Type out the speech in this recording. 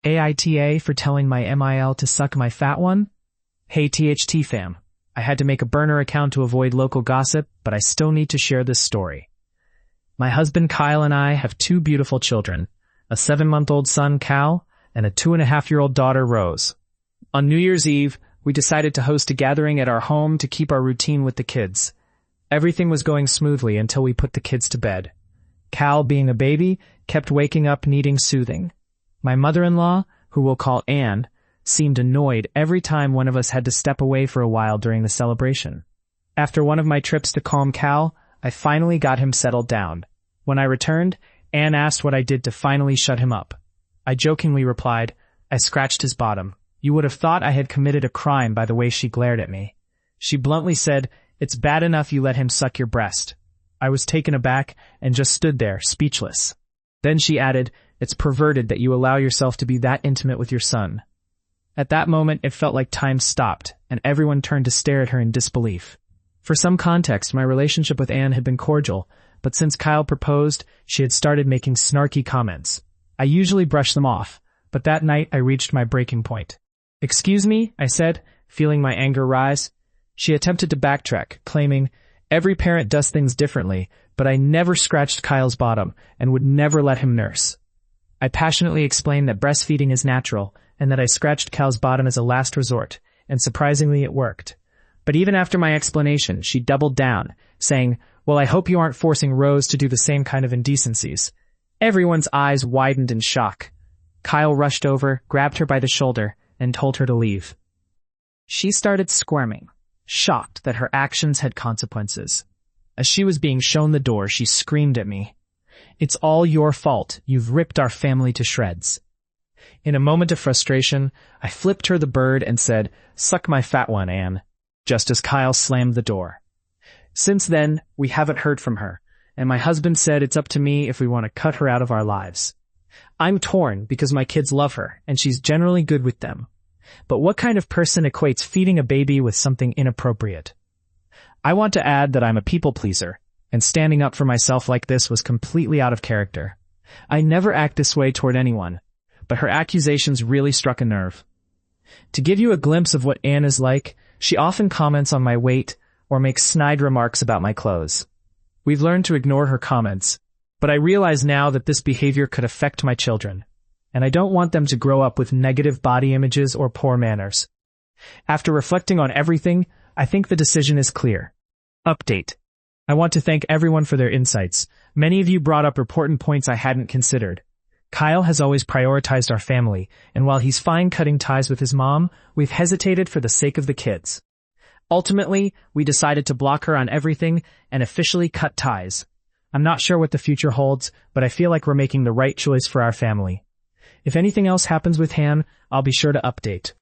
AITA for telling my MIL to suck my fat one? Hey THT fam, I had to make a burner account to avoid local gossip, but I still need to share this story. My husband Kyle and I have two beautiful children, a 7-month-old son Cal and a 2.5-year-old daughter Rose. On New Year's Eve, we decided to host a gathering at our home to keep our routine with the kids. Everything was going smoothly until we put the kids to bed. Cal, being a baby, kept waking up needing soothing. My mother-in-law, who we'll call Anne, seemed annoyed every time one of us had to step away for a while during the celebration. After one of my trips to calm Cal, I finally got him settled down. When I returned, Anne asked what I did to finally shut him up. I jokingly replied, I scratched his bottom. You would have thought I had committed a crime by the way she glared at me. She bluntly said, it's bad enough you let him suck your breast. I was taken aback and just stood there, speechless. Then she added, it's perverted that you allow yourself to be that intimate with your son. At that moment, it felt like time stopped, and everyone turned to stare at her in disbelief. For some context, my relationship with Anne had been cordial, but since Kyle proposed, she had started making snarky comments. I usually brush them off, but that night I reached my breaking point. Excuse me, I said, feeling my anger rise. She attempted to backtrack, claiming, every parent does things differently, but I never scratched Kyle's bottom and would never let him nurse. I passionately explained that breastfeeding is natural and that I scratched Cal's bottom as a last resort, and surprisingly it worked. But even after my explanation, she doubled down, saying, well, I hope you aren't forcing Rose to do the same kind of indecencies. Everyone's eyes widened in shock. Kyle rushed over, grabbed her by the shoulder, and told her to leave. She started squirming, shocked that her actions had consequences. As she was being shown the door, she screamed at me. It's all your fault. You've ripped our family to shreds. In a moment of frustration, I flipped her the bird and said, suck my fat one, Anne, just as Kyle slammed the door. Since then, we haven't heard from her, and my husband said it's up to me if we want to cut her out of our lives. I'm torn because my kids love her, and she's generally good with them. But what kind of person equates feeding a baby with something inappropriate? I want to add that I'm a people pleaser, and standing up for myself like this was completely out of character. I never act this way toward anyone, but her accusations really struck a nerve. To give you a glimpse of what Anne is like, she often comments on my weight or makes snide remarks about my clothes. We've learned to ignore her comments, but I realize now that this behavior could affect my children, and I don't want them to grow up with negative body images or poor manners. After reflecting on everything, I think the decision is clear. Update. I want to thank everyone for their insights. Many of you brought up important points I hadn't considered. Kyle has always prioritized our family, and while he's fine cutting ties with his mom, we've hesitated for the sake of the kids. Ultimately, we decided to block her on everything and officially cut ties. I'm not sure what the future holds, but I feel like we're making the right choice for our family. If anything else happens with Han, I'll be sure to update.